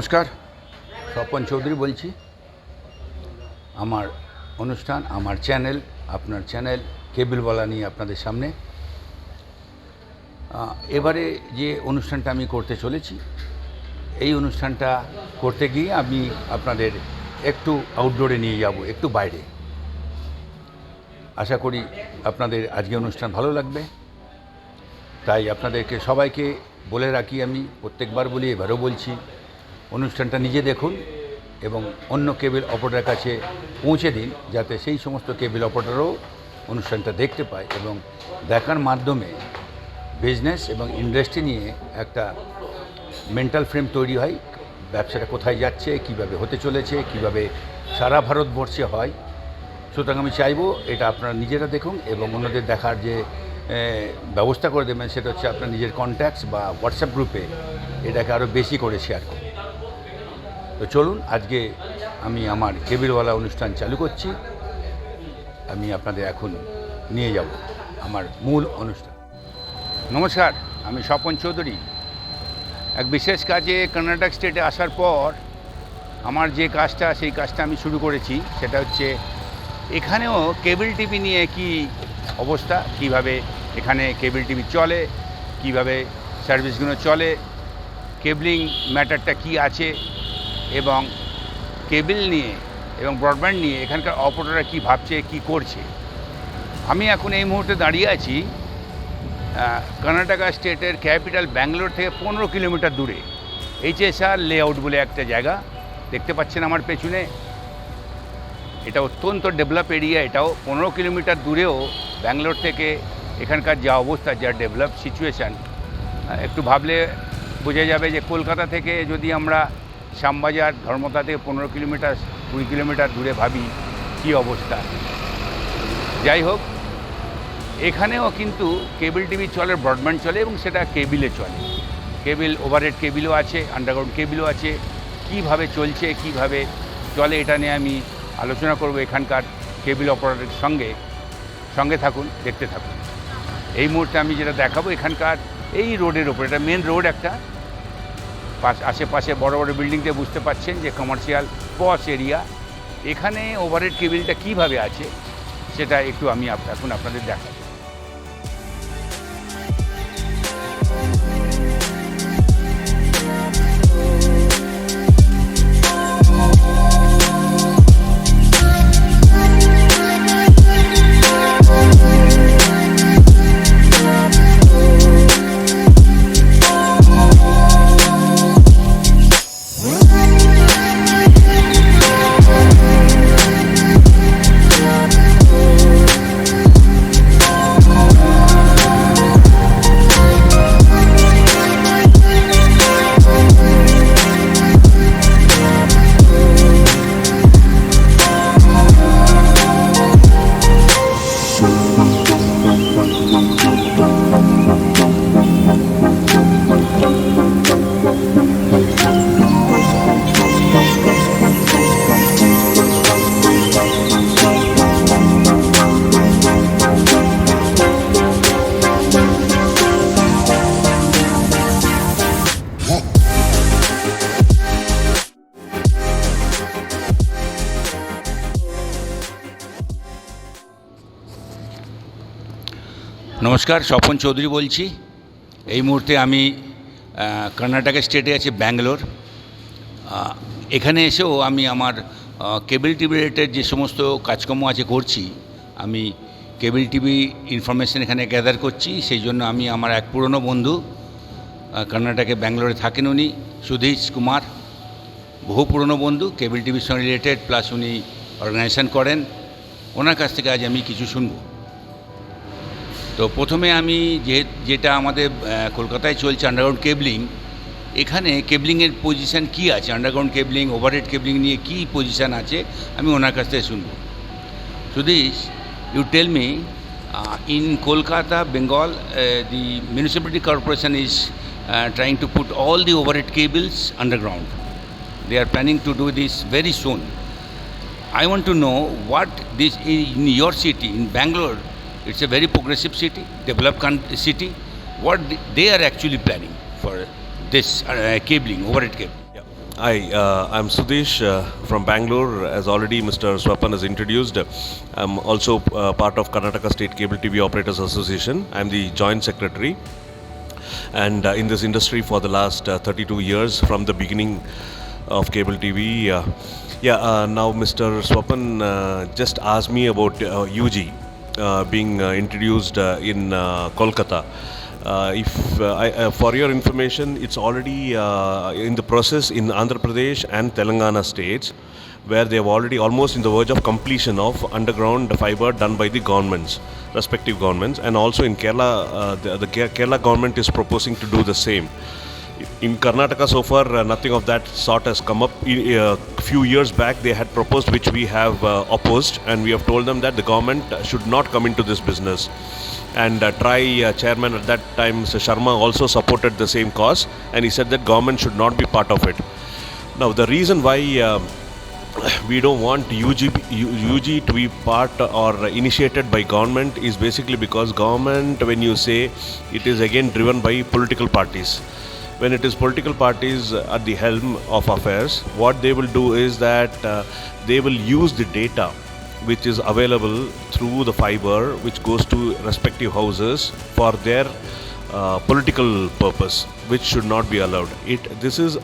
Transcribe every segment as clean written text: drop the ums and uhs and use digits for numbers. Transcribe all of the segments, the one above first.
নমস্কার, স্বপন চৌধুরী বলছি। আমার অনুষ্ঠান, আমার চ্যানেল, আপনার চ্যানেল কেবলওয়ালা নিয়ে আপনাদের সামনে এবারে যে অনুষ্ঠানটা আমি করতে চলেছি, এই অনুষ্ঠানটা করতে গিয়ে আমি আপনাদের একটু আউটডোরে নিয়ে যাব, একটু বাইরে। আশা করি আপনাদের আজকে অনুষ্ঠান ভালো লাগবে। তাই আপনাদেরকে সবাইকে বলে রাখি, আমি প্রত্যেকবার বলি, এবারও বলছি, অনুষ্ঠানটা নিজে দেখুন এবং অন্য কেবল অপারেটরের কাছে পৌঁছে দিন, যাতে সেই সমস্ত কেবল অপারেটরও অনুষ্ঠানটা দেখতে পায় এবং দেখার মাধ্যমে বিজনেস এবং ইন্ডাস্ট্রি নিয়ে একটা মেন্টাল ফ্রেম তৈরি হয়। ব্যবসাটা কোথায় যাচ্ছে, কিভাবে হতে চলেছে, কিভাবে সারা ভারতবর্ষে হয়। সুতরাং আমি চাইবো এটা আপনারা নিজেরা দেখুন এবং অন্যদের দেখার যে ব্যবস্থা করে দেবেন, সেটা হচ্ছে আপনার নিজের কন্ট্যাক্টস বা হোয়াটসঅ্যাপ গ্রুপে এটাকে আরও বেশি করে শেয়ার করুন। তো চলুন, আজকে আমি আমার কেবলওয়ালা অনুষ্ঠান চালু করছি। আমি আপনাদের এখন নিয়ে যাব আমার মূল অনুষ্ঠান। নমস্কার, আমি স্বপন চৌধুরী। এক বিশেষ কাজে কর্ণাটক স্টেটে আসার পর আমার যে কাজটা, সেই কাজটা আমি শুরু করেছি। সেটা হচ্ছে এখানেও কেবল টিভি নিয়ে কি অবস্থা, কিভাবে এখানে কেবল টিভি চলে, কিভাবে সার্ভিসগুলো চলে, কেবলিং ম্যাটারটা কি আছে এবং কেবল নিয়ে এবং ব্রডব্যান্ড নিয়ে এখানকার অপারেটররা কী ভাবছে, কি করছে। আমি এখন এই মুহূর্তে দাঁড়িয়ে আছি কর্ণাটকা স্টেটের ক্যাপিটাল ব্যাঙ্গালোর থেকে 15 কিলোমিটার দূরে HSR লেআউট বলে একটা জায়গা দেখতে পাচ্ছেন আমার পেছনে। এটা অত্যন্ত ডেভেলপ এরিয়া। এটাও 15 কিলোমিটার দূরেও ব্যাঙ্গালোর থেকে এখানকার যা অবস্থা, যা ডেভেলপ সিচুয়েশান, একটু ভাবলে বোঝা যাবে যে কলকাতা থেকে যদি আমরা শ্যামবাজার ধর্মতলা থেকে 15 কিলোমিটার 20 কিলোমিটার দূরে ভাবি কী অবস্থা। যাই হোক, এখানেও কিন্তু কেবল টিভি চলে, ব্রডব্যান্ড চলে এবং সেটা কেবিলে চলে। কেবল ওভারহেড কেবিলও আছে, আন্ডারগ্রাউন্ড কেবিলও আছে। কিভাবে চলছে, কিভাবে চলে, এটা নিয়ে আমি আলোচনা করব এখানকার কেবল অপারেটরের সঙ্গে থাকুন, দেখতে থাকুন। এই মুহূর্তে আমি যেটা দেখাবো এখানকার এই রোডের ওপর, এটা মেন রোড একটা, আশেপাশে বড় বড় বিল্ডিংতে বুঝতে পাচ্ছেন যে কমার্শিয়াল পশ এরিয়া। এখানে ওভারহেড কেবিলটা কীভাবে আছে সেটা একটু আমি এখন আপনাদের দেখাবো। নমস্কার, স্বপন চৌধুরী বলছি। এই মুহূর্তে আমি কর্ণাটকা স্টেটে আছি, ব্যাঙ্গালোর। এখানে এসেও আমি আমার কেবল টিভি রিলেটেড যে সমস্ত কাজকর্ম আছে করছি। আমি কেবল টিভি ইনফরমেশন এখানে গ্যাদার করছি। সেই জন্য আমি আমার এক পুরনো বন্ধু, কর্ণাটকে ব্যাঙ্গালোরে থাকেন উনি, সুধীশ কুমার, বহু পুরনো বন্ধু, কেবল টিভির সঙ্গে রিলেটেড, প্লাস উনি অর্গানাইজেশন করেন। ওনার কাছ থেকে আজ আমি কিছু শুনবো। তো প্রথমে আমি যেটা আমাদের কলকাতায় চলছে আন্ডারগ্রাউন্ড কেবলিং, এখানে কেবলিংয়ের পজিশান কী আছে, আন্ডারগ্রাউন্ড কেবলিং, ওভারহেড কেবলিং নিয়ে কী পজিশান আছে, আমি ওনার কাছ থেকে শুনবো। Sudhish, you tell me, in Kolkata, Bengal, the municipality corporation is trying to put all the overhead cables underground. They are planning to do this very soon. I want to know what this in your city, in Bangalore. It's a very progressive city, developed city. What they are actually planning for this cabling, overhead cabling. Hi, I'm Sudhrish from Bangalore. As already Mr. Swapan has introduced, I'm also part of Karnataka State Cable TV Operators Association. I'm the Joint Secretary, and in this industry for the last 32 years from the beginning of cable TV. Now Mr. Swapan just asked me about UG being introduced in Kolkata. For your information, it's already in the process in Andhra Pradesh and Telangana states, where they have already almost in the verge of completion of underground fiber done by the governments, respective governments, and also in Kerala, the Kerala government is proposing to do the same. In Karnataka, so far, nothing of that sort has come up. A few years back, they had proposed, which we have opposed, and we have told them that the government should not come into this business. And chairman at that time, Mr. Sharma, also supported the same cause, and he said that government should not be part of it. Now, the reason why we don't want UG to be part or initiated by government is basically because government, when you say, it is again driven by political parties. When it is political parties at the helm of affairs, what they will do is that they will use the data which is available through the fiber which goes to respective houses for their political purpose, which should not be allowed. This is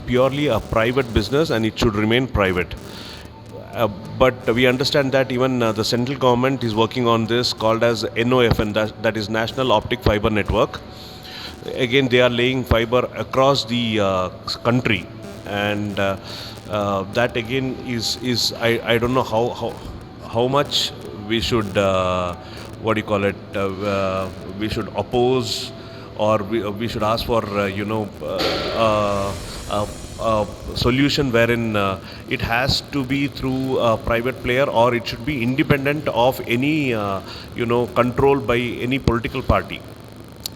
purely a private business, and it should remain private. But we understand that even the central government is working on this, called as NOFN, that is National Optic Fiber Network. Again, they are laying fiber across the country, and that again is I don't know how much we should what do you call it we should oppose, or we should ask for a solution wherein it has to be through a private player, or it should be independent of any control by any political party.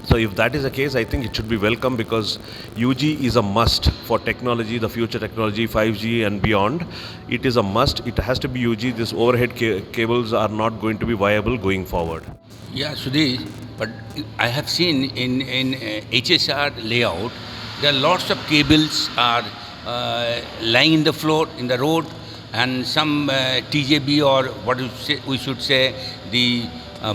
So if that is the case, I think it should be welcome, because UG is a must for technology, the future technology, 5G and beyond. It is a must. It has to be UG. These overhead cables are not going to be viable going forward. Yeah, Sudhir, but I have seen in HSR layout, there are lots of cables are lying in the floor, in the road, and some TJB, or what we should say, the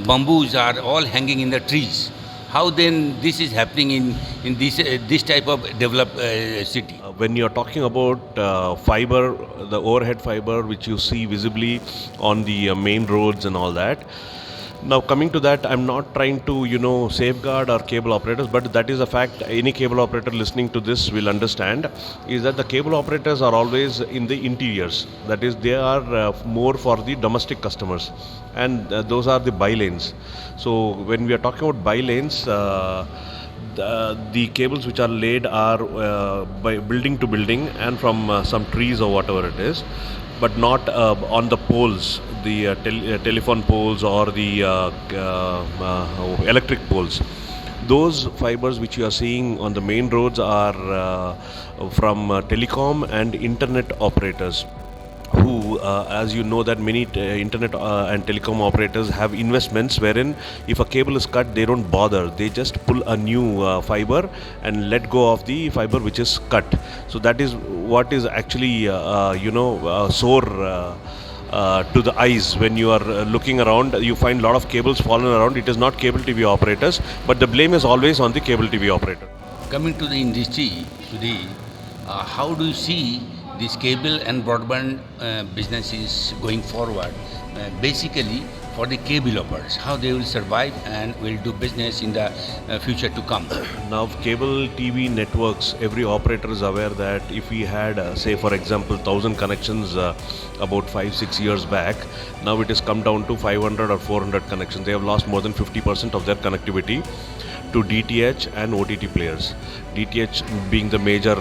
bamboos are all hanging in the trees. How then this is happening in this type of developed city? When you're talking about fiber, the overhead fiber which you see visibly on the main roads and all that. Now coming to that, I'm not trying to safeguard our cable operators, but that is a fact. Any cable operator listening to this will understand, is that the cable operators are always in the interiors. That is, they are more for the domestic customers, and those are the bylanes. So when we are talking about bylanes, the cables which are laid are by building to building and from some trees or whatever it is, but not on the poles, the telephone poles or the electric poles. Those fibers which you are seeing on the main roads are from telecom and internet operators, who, as you know, that many internet and telecom operators have investments wherein if a cable is cut, they don't bother. They just pull a new fiber and let go of the fiber which is cut. So that is what is actually, sore to the eyes. When you are looking around, you find a lot of cables fallen around. It is not cable TV operators, but the blame is always on the cable TV operator. Coming to the industry, Sudhir, how do you see this cable and broadband business is going forward? Basically, for the cable operators, how they will survive and will do business in the future to come. Now, cable TV networks, every operator is aware that if we had, say, for example, 1,000 connections about 5-6 years back, now it has come down to 500 or 400 connections. They have lost more than 50% of their connectivity to DTH and OTT players. DTH being the major,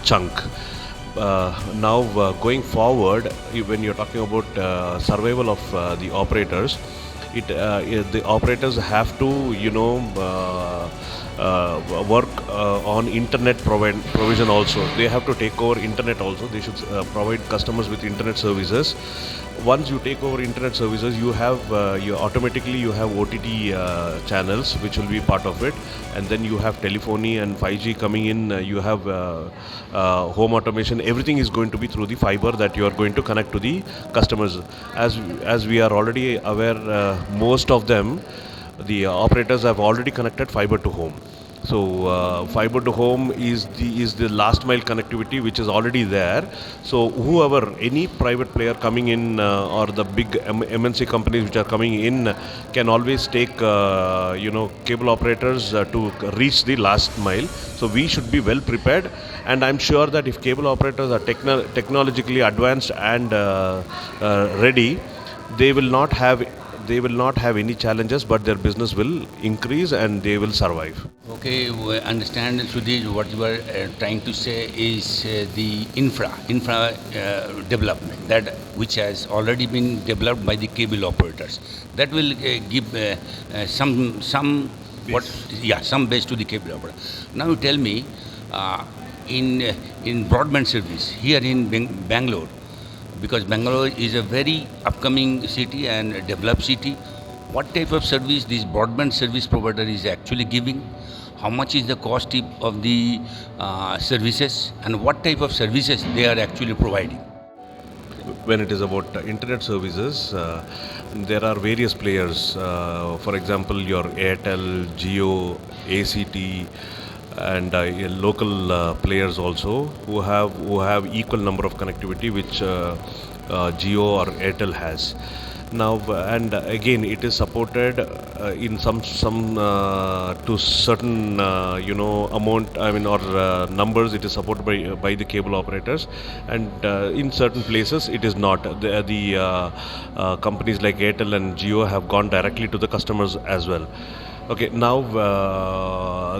chunk. Now going forward, when you're talking about survival of the operators, the operators have to work on internet provision also. They have to take over internet also. They should provide customers with internet services. Once you take over internet services, you have you automatically you have OTT channels which will be part of it, and then you have telephony and 5G coming in. You have home automation. Everything is going to be through the fiber that you are going to connect to the customers. As we are already aware, most of them, the operators have already connected fiber to home. So fiber to home is the last mile connectivity which is already there. So whoever, any private player coming in or the big MNC companies which are coming in can always take cable operators to reach the last mile. So we should be well prepared, and I'm sure that if cable operators are technologically advanced and ready, they will not have any challenges, but their business will increase and they will survive. Okay, we understand, Sudhrish, what you are trying to say is the infra development that which has already been developed by the cable operators. That will give some base to the cable operator. Now you tell me, in broadband service here in Bangalore, because Bangalore is a very upcoming city and developed city, what type of service this broadband service provider is actually giving? How much is the cost of the services, and what type of services they are actually providing? When it is about internet services, there are various players. For example, your Airtel, Jio, ACT, and local players also who have equal number of connectivity which Jio or Airtel has. Now and again, it is supported in some to certain amount, I mean, or numbers. It is supported by the cable operators, and in certain places it is not. The companies like Airtel and Jio have gone directly to the customers as well. Okay, now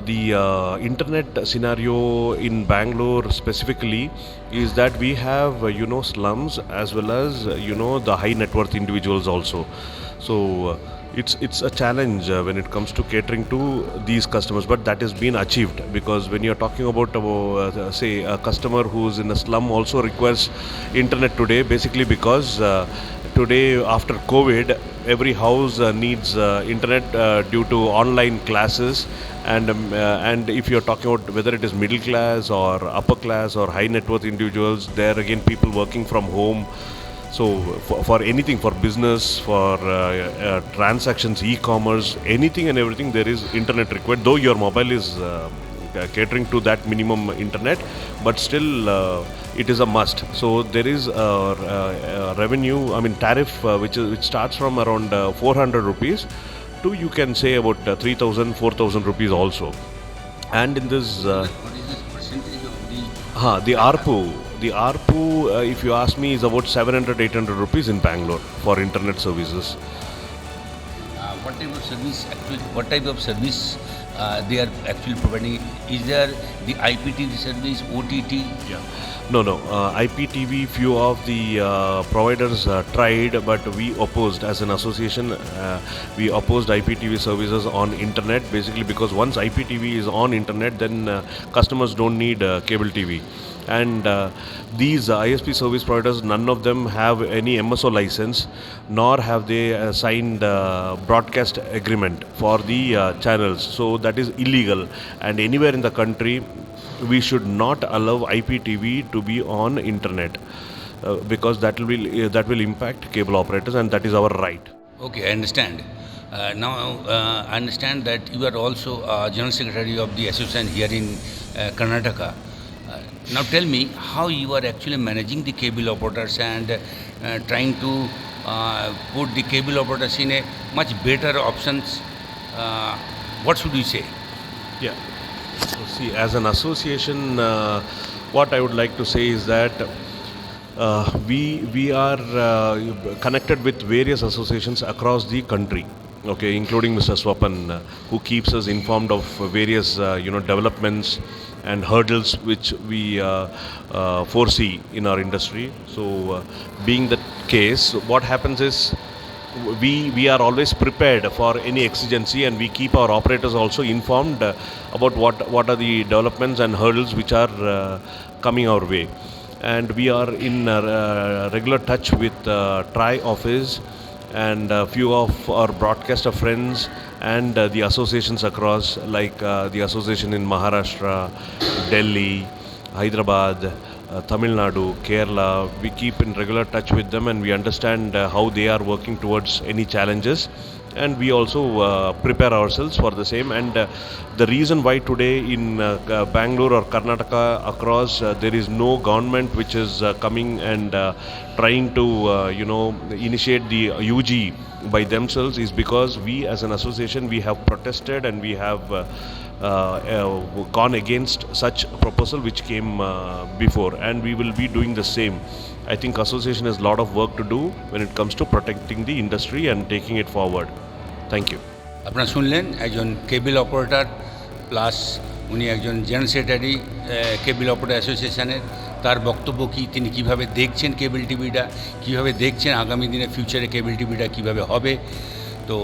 the internet scenario in Bangalore specifically is that we have slums as well as the high net worth individuals also. So it's a challenge when it comes to catering to these customers, but that has been achieved, because when you're talking about say a customer who's in a slum also requires internet today, basically because today after COVID, every house needs internet due to online classes, and if you're talking about whether it is middle class or upper class or high net worth individuals, there again people working from home. So for anything, for business, for transactions, e-commerce, anything and everything, there is internet required. Though your mobile is catering to that minimum internet, but still it is a must. So there is a revenue, I mean tariff, which starts from around 400 rupees to, you can say, about 3,000, 4,000 rupees also. And in this What is this percentage of the the ARPU. The ARPU, if you ask me, is about 700, 800 rupees in Bangalore for internet services. what type of service they are actually providing? Is there the IPTV service, OTT? Yeah. No. IPTV, few of the providers tried, but we opposed as an association. We opposed IPTV services on internet, basically because once IPTV is on internet, then customers don't need cable TV. And these ISP service providers, none of them have any MSO license, nor have they signed broadcast agreement for the channels. So that is illegal. And anywhere in the country, we should not allow IPTV to be on internet, because that will impact cable operators, and that is our right. Okay, I understand. Now, I understand that you are also General Secretary of the association here in Karnataka. Now tell me how you are actually managing the cable operators and trying to put the cable operators in a much better options. What should we say? Yeah. So see, as an association, what I would like to say is that we are connected with various associations across the country. Okay, including Mr. Swapan, who keeps us informed of various developments and hurdles which we foresee in our industry. So, being the case, what happens is we are always prepared for any exigency, and we keep our operators also informed about what are the developments and hurdles which are coming our way. And we are in regular touch with TRI office and a few of our broadcaster friends and the associations across, like the association in Maharashtra, Delhi, Hyderabad, Tamil Nadu, Kerala. We keep in regular touch with them, and we understand how they are working towards any challenges, and we also prepare ourselves for the same. And the reason why today in Bangalore or Karnataka across there is no government which is coming and trying to initiate the UG by themselves is because we as an association, we have protested and we have gone against such proposal which came before, and we will be doing the same. I think association has a lot of work to do when it comes to protecting the industry and taking it forward. Thank you. আপনারা শুনলেন একজন কেবল operator plus উনি একজন general secretary কেবল operator অ্যাসোসিয়েশনের। তার বক্তব্য কি, তিনি কিভাবে দেখছেন কেবল টিভিটা, কিভাবে দেখছেন আগামী দিনে ফিউচারে কেবল টিভিটা কিভাবে হবে। তো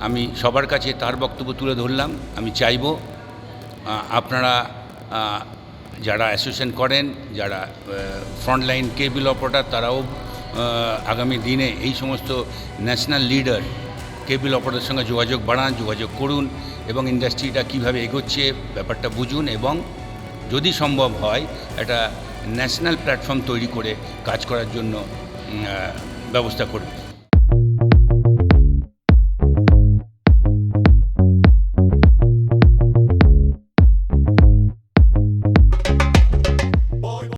আমি সবার কাছে তার বক্তব্য তুলে ধরলাম। আমি চাইব আপনারা যারা অ্যাসোসিয়েশন করেন, যারা ফ্রন্টলাইন কেবল অপারেটর, তারাও আগামী দিনে এই সমস্ত ন্যাশনাল লিডার কেবল অপারেটরের সঙ্গে যোগাযোগ বাড়ান, যোগাযোগ করুন এবং ইন্ডাস্ট্রিটা কীভাবে এগোচ্ছে ব্যাপারটা বুঝুন, এবং যদি সম্ভব হয় একটা ন্যাশনাল প্ল্যাটফর্ম তৈরি করে কাজ করার জন্য ব্যবস্থা করুন।